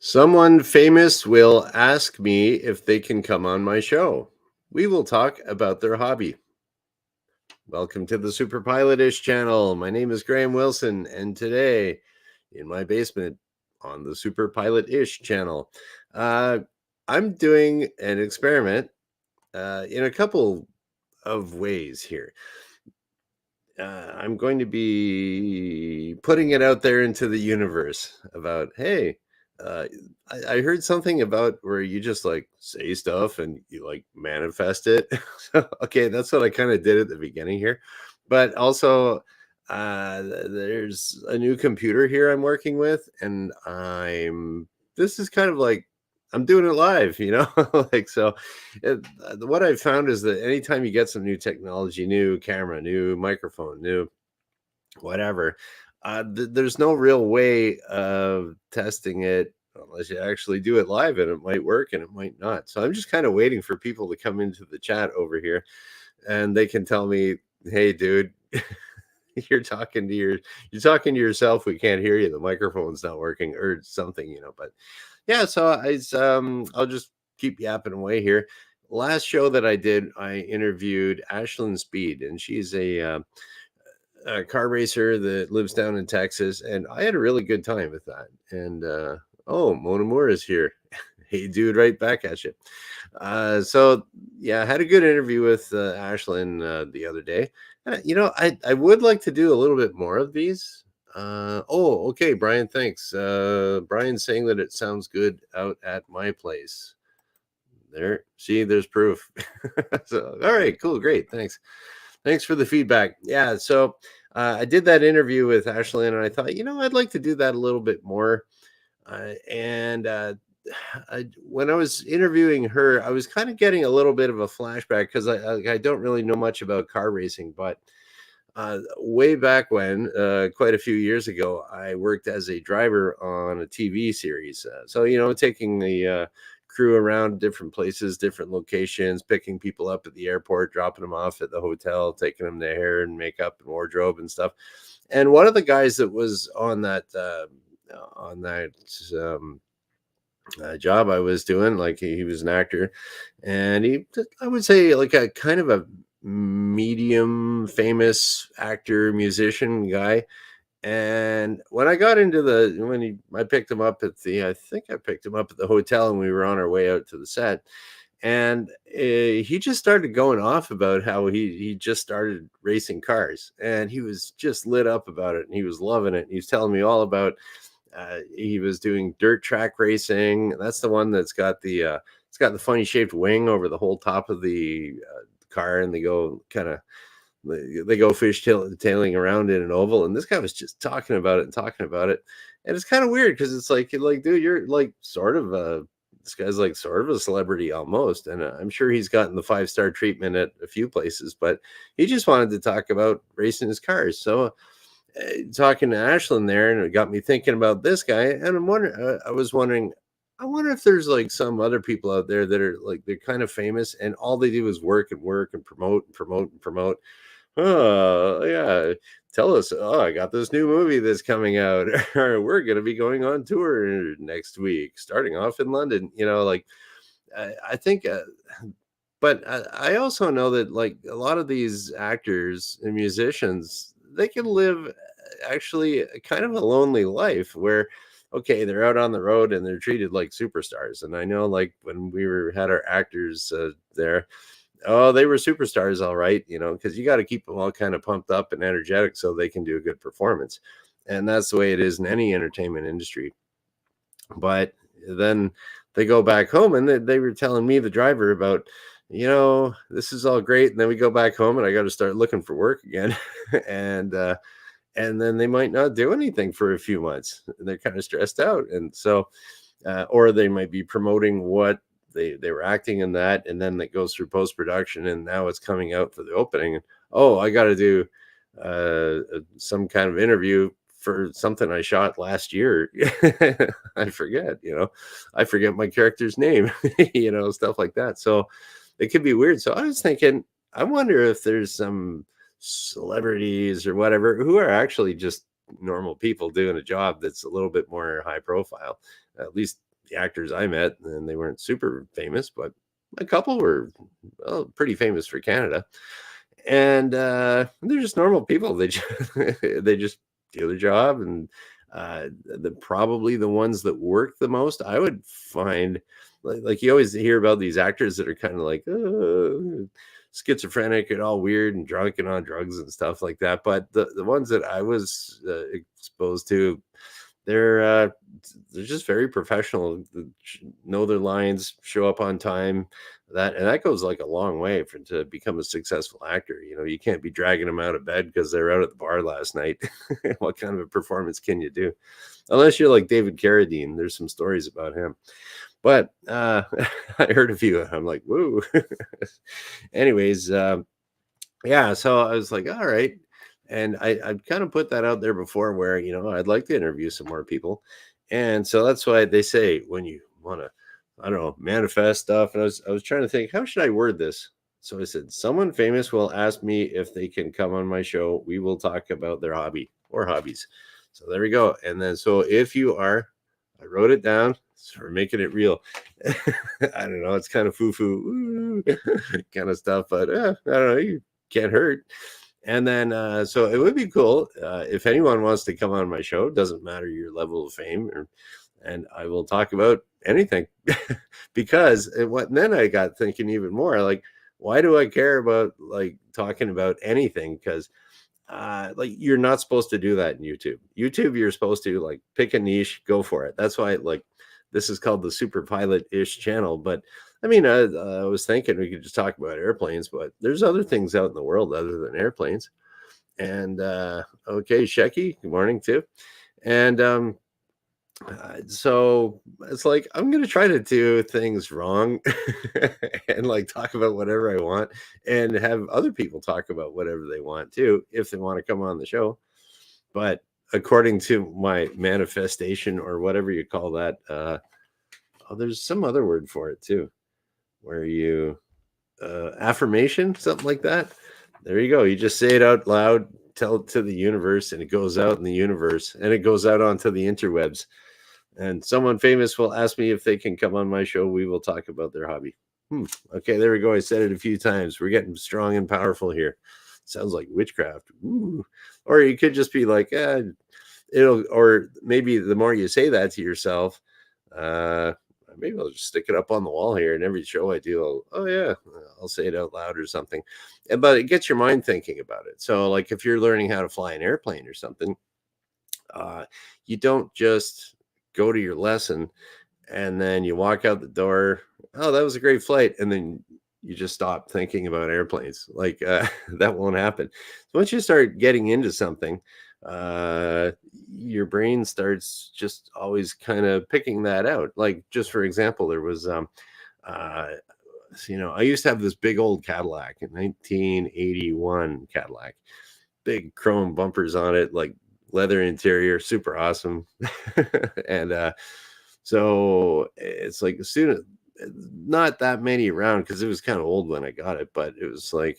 Someone famous will ask me if they can come on my show. We will talk about their hobby. Welcome to the Superpilotish channel. My name is Graham Wilson, and today in my basement on the Superpilotish channel, uh, I'm doing an experiment in a couple of ways here. I'm going to be putting it out there into the universe about, hey, uh, I heard something about where you just like say stuff and you like manifest it. So, okay, that's what I kind of did at the beginning here. But also, there's a new computer here I'm working with, and this is kind of like, I'm doing it live, like so what I've found is that anytime you get some new technology, new camera, new microphone, new whatever, there's no real way of testing it unless you actually do it live, and it might work and it might not. So I'm just kind of waiting for people to come into the chat over here, and they can tell me, "Hey, dude." You're talking to yourself. We can't hear you. The microphone's not working or something. But yeah, so I'll just keep yapping away here. Last show that I did, I interviewed Ashlyn Speed, and she's a car racer that lives down in Texas, and I had a really good time with that. And oh, Mona Moore is here. Hey, dude, right back at you. So yeah, I had a good interview with Ashlyn the other day. I would like to do a little bit more of these. Oh, okay, Brian, thanks. Brian's saying that it sounds good out at my place. There, see, there's proof. So, all right, cool, great, thanks for the feedback. Yeah, so I did that interview with Ashlyn, and I thought, I'd like to do that a little bit more. And when I was interviewing her, I was kind of getting a little bit of a flashback because I don't really know much about car racing, but way back when, quite a few years ago, I worked as a driver on a TV series. So, taking the crew around different places, different locations, picking people up at the airport, dropping them off at the hotel, taking them their hair and makeup and wardrobe and stuff. And one of the guys that was on that job I was doing, like he was an actor, and I would say, like a kind of a medium famous actor, musician guy. And when I got into I picked him up I think I picked him up at the hotel, and we were on our way out to the set. And he just started going off about how he just started racing cars, and he was just lit up about it, and he was loving it. He was telling me all about he was doing dirt track racing. That's the one that's got it's got the funny shaped wing over the whole top of the car, and they go kind of they go tailing around in an oval. And this guy was just talking about it and talking about it, and it's kind of weird because it's like, dude, you're like sort of this guy's like sort of a celebrity almost, and I'm sure he's gotten the 5-star treatment at a few places, but he just wanted to talk about racing his cars. So talking to Ashlyn there, and it got me thinking about this guy. And I was wondering, I wonder if there's like some other people out there that are like, they're kind of famous, and all they do is work and work and promote and promote and promote. Oh, yeah. Tell us, oh, I got this new movie that's coming out, or we're going to be going on tour next week, starting off in London. Like I think, but I also know that like a lot of these actors and musicians, they can live actually kind of a lonely life where, okay, they're out on the road and they're treated like superstars. And I know, like when had our actors there, oh, they were superstars, all right, because you got to keep them all kind of pumped up and energetic so they can do a good performance. And that's the way it is in any entertainment industry. But then they go back home, and they were telling me, the driver, about, this is all great. And then we go back home, and I got to start looking for work again. and and then they might not do anything for a few months. They're kind of stressed out. And so, or they might be promoting what they were acting in that, and then it goes through post-production, and now it's coming out for the opening. And, oh, I got to do some kind of interview for something I shot last year. I forget my character's name, stuff like that. So it could be weird. So I was thinking, I wonder if there's some celebrities or whatever who are actually just normal people doing a job that's a little bit more high profile. At least the actors I met, and they weren't super famous, but a couple were, well, pretty famous for Canada. And they're just normal people. They just, they just do their job, and probably the ones that work the most, I would find, like you always hear about these actors that are kind of like schizophrenic and all weird and drunk and on drugs and stuff like that. But the ones that I was exposed to, they're uh, they're just very professional. Know their lines, show up on time. That goes like a long way for to become a successful actor. You know, you can't be dragging them out of bed because they're out at the bar last night. What kind of a performance can you do? Unless you're like David Carradine. There's some stories about him. But I heard a few. I'm like, woo. Anyways, yeah, so I was like, all right. And I've kind of put that out there before where, I'd like to interview some more people. And so that's why they say when you want to, I don't know, manifest stuff. And I was trying to think, how should I word this? So I said, someone famous will ask me if they can come on my show. We will talk about their hobby or hobbies. So there we go. And then, so if you are, I wrote it down. So we're making it real. I don't know. It's kind of foo-foo kind of stuff, but I don't know. You can't hurt. And then, so it would be cool if anyone wants to come on my show. Doesn't matter your level of fame, and I will talk about anything. Because then I got thinking even more. Like, why do I care about like talking about anything? Because like you're not supposed to do that in YouTube. YouTube, you're supposed to like pick a niche, go for it. That's why like this is called the Super Pilot-ish channel. But I mean, I was thinking we could just talk about airplanes, but there's other things out in the world other than airplanes. And okay, Shecky, good morning too. And so it's like I'm gonna try to do things wrong and like talk about whatever I want and have other people talk about whatever they want too, if they want to come on the show. But according to my manifestation or whatever you call that, oh, there's some other word for it too, where you affirmation, something like that. There you go. You just say it out loud, tell it to the universe, and it goes out in the universe, and it goes out onto the interwebs. And someone famous will ask me if they can come on my show. We will talk about their hobby. Okay, there we go. I said it a few times. We're getting strong and powerful here. Sounds like witchcraft. Ooh. Or you could just be like, or maybe the more you say that to yourself, maybe I'll just stick it up on the wall here. And every show I do, I'll say it out loud or something. But it gets your mind thinking about it. So, like if you're learning how to fly an airplane or something, you don't just go to your lesson and then you walk out the door. Oh, that was a great flight. And then you just stop thinking about airplanes. Like that won't happen. So once you start getting into something, your brain starts just always kind of picking that out. Like just for example, there was I used to have this big old Cadillac, in 1981 Cadillac, big chrome bumpers on it, like leather interior, super awesome. And so it's like as soon as, not that many around because it was kind of old when I got it, but it was like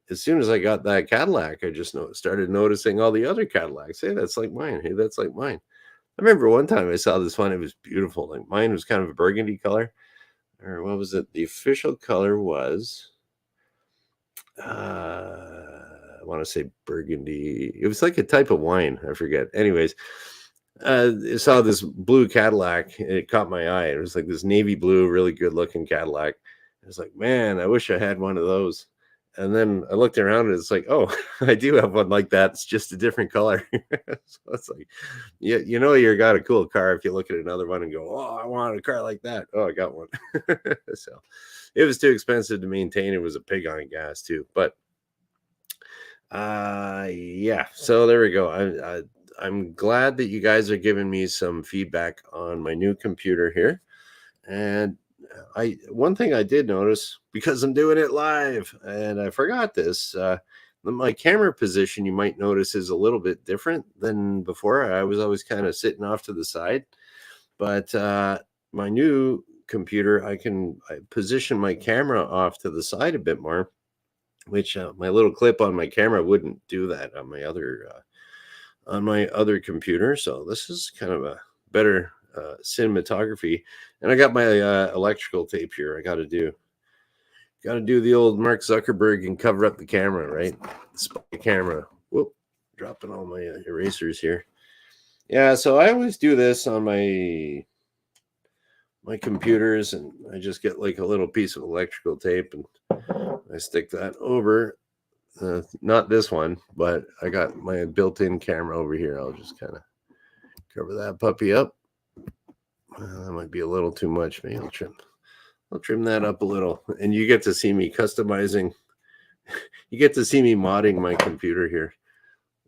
as soon as I got that Cadillac, I just started noticing all the other Cadillacs. Hey, that's like mine. Hey, that's like mine. I remember one time I saw this one. It was beautiful. Like mine was kind of a burgundy color, or what was it? The official color was, I want to say burgundy. It was like a type of wine. I forget. Anyways, I saw this blue Cadillac and it caught my eye. It was like this navy blue, really good looking Cadillac. I was like, man, I wish I had one of those. And then I looked around and it's like, oh, I do have one like that. It's just a different color. So it's like, yeah, you got a cool car if you look at another one and go, oh, I want a car like that. Oh, I got one. So it was too expensive to maintain. It was a pig on gas too. But yeah, so there we go. I'm glad that you guys are giving me some feedback on my new computer here. And one thing I did notice, because I'm doing it live and I forgot this, my camera position you might notice is a little bit different than before. I was always kind of sitting off to the side, but my new computer, I position my camera off to the side a bit more, which my little clip on my camera wouldn't do that on my other computer. So this is kind of a better cinematography, and I got my electrical tape here. I got to do the old Mark Zuckerberg and cover up the camera, right? Spy camera. Whoop, dropping all my erasers here. Yeah, so I always do this on my computers, and I just get like a little piece of electrical tape and I stick that over. Not this one, but I got my built-in camera over here. I'll just kind of cover that puppy up. That might be a little too much. Maybe I'll trim that up a little, and you get to see me customizing. You get to see me modding my computer here.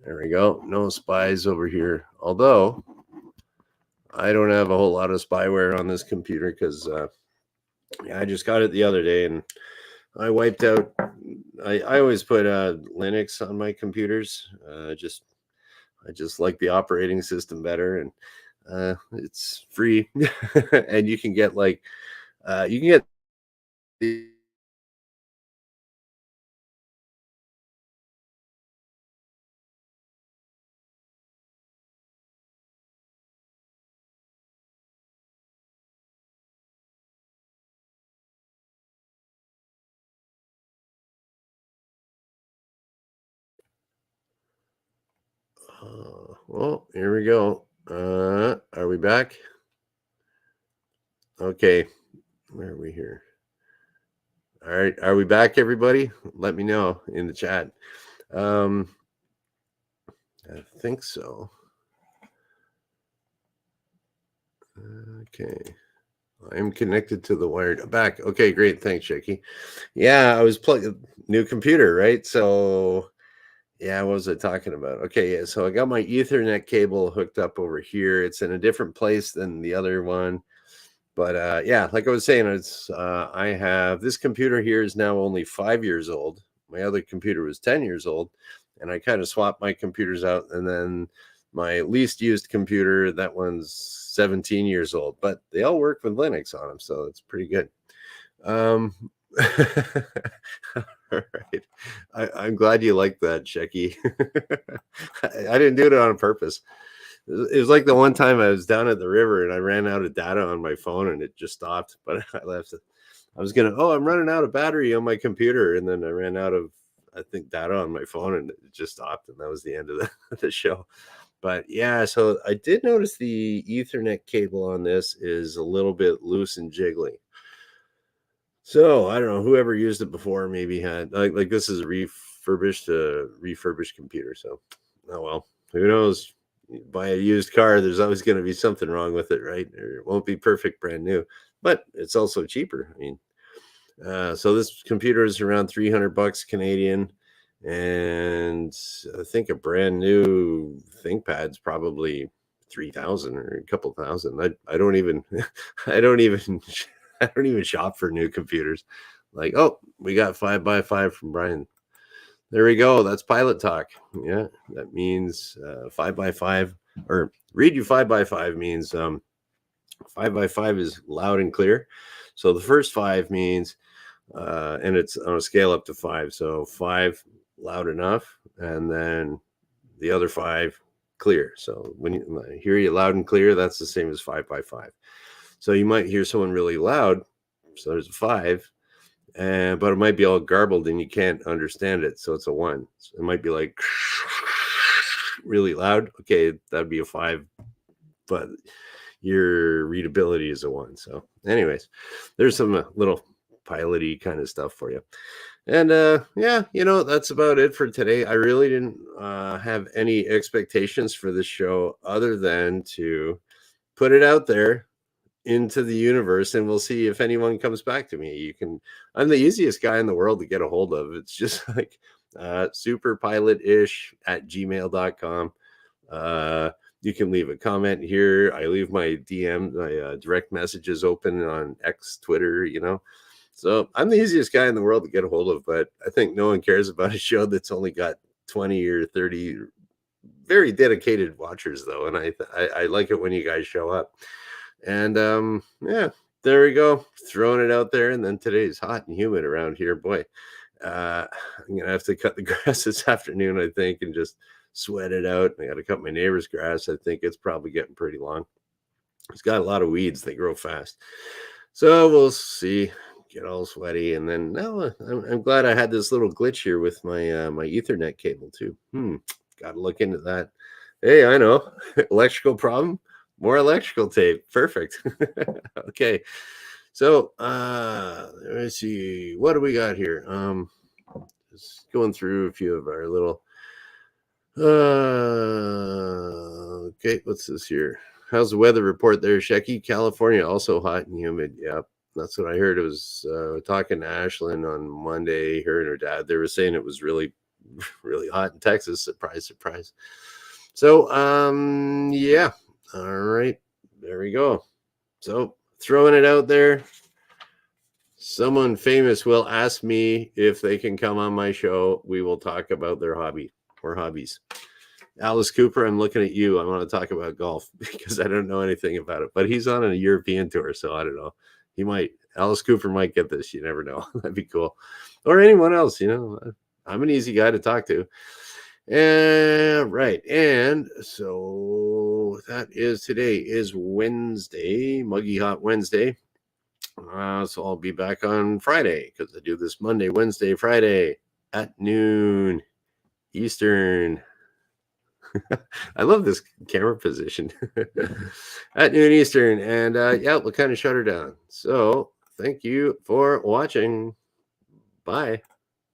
There we go. No spies over here. Although I don't have a whole lot of spyware on this computer because I just got it the other day and I wiped out. I always put Linux on my computers. I just like the operating system better, and it's free, and you can get like you can get the. Well, here we go. Are we back? Okay, where are we here? All right, are we back, everybody? Let me know in the chat. I think so. Okay, I'm connected to the wired back. Okay, great. Thanks, Shaky. Yeah, I was plugging new computer, right? So yeah, what was I talking about? Okay, yeah, so I got my Ethernet cable hooked up over here. It's in a different place than the other one. But yeah, like I was saying, it's I have this computer here is now only 5 years old. My other computer was 10 years old, and I kind of swapped my computers out. And then my least used computer, that one's 17 years old, but they all work with Linux on them, so it's pretty good. Um, all right, I'm glad you like that, Shecky. I didn't do it on purpose. It was like the one time I was down at the river and I ran out of data on my phone and it just stopped. But I left it. I was I'm running out of battery on my computer, and then I ran out of, I think, data on my phone, and it just stopped, and that was the end of the show. But yeah, so I did notice the Ethernet cable on this is a little bit loose and jiggly. So I don't know, whoever used it before maybe had like this is a refurbished computer. So oh well, who knows? You buy a used car, there's always going to be something wrong with it, right? Or it won't be perfect brand new, but it's also cheaper. I mean, so this computer is around $300 Canadian, and I think a brand new ThinkPad's probably 3,000 or a couple thousand. I don't even I don't even I don't even shop for new computers. Like, oh, we got 5x5 from Brian. There we go. That's pilot talk. Yeah, that means 5x5, or read you 5x5 means 5x5 is loud and clear. So the first 5 means, and it's on a scale up to 5. So 5 loud enough, and then the other 5 clear. So when you hear you loud and clear, that's the same as 5x5. So you might hear someone really loud. So there's a 5. But it might be all garbled and you can't understand it. So it's a 1. So it might be like really loud. Okay, that'd be a 5. But your readability is a 1. So anyways, there's some little piloty kind of stuff for you. And yeah, that's about it for today. I really didn't have any expectations for this show other than to put it out there into the universe, and we'll see if anyone comes back to me. I'm the easiest guy in the world to get a hold of. It's just like superpilotish@gmail.com. You can leave a comment here. I leave my DM, my direct messages open on X, Twitter, So I'm the easiest guy in the world to get a hold of, but I think no one cares about a show that's only got 20 or 30 very dedicated watchers, though. And I like it when you guys show up. And yeah, there we go. Throwing it out there. And then today's hot and humid around here. Boy, I'm going to have to cut the grass this afternoon, I think, and just sweat it out. I got to cut my neighbor's grass. I think it's probably getting pretty long. He's got a lot of weeds. They grow fast. So we'll see. Get all sweaty, and then no, I'm glad I had this little glitch here with my Ethernet cable too. Got to look into that. Hey, I know, electrical problem. More electrical tape. Perfect. Okay, so let's see. What do we got here? Just going through a few of our little. Okay, what's this here? How's the weather report there, Shecky? California also hot and humid. Yep, that's what I heard. It was talking to Ashlyn on Monday. Her and her dad, they were saying it was really, really hot in Texas. Surprise, surprise. So, yeah. All right, there we go. So, throwing it out there. Someone famous will ask me if they can come on my show. We will talk about their hobby or hobbies. Alice Cooper, I'm looking at you. I want to talk about golf because I don't know anything about it. But he's on a European tour, so I don't know. He might. Alice Cooper might get this. You never know. That'd be cool. Or anyone else, you know. I'm an easy guy to talk to. And right. And so that is today is Wednesday, Muggy Hot Wednesday. So I'll be back on Friday because I do this Monday, Wednesday, Friday at noon Eastern. I love this camera position. At noon Eastern. And yeah, we'll kind of shut her down. So thank you for watching. Bye.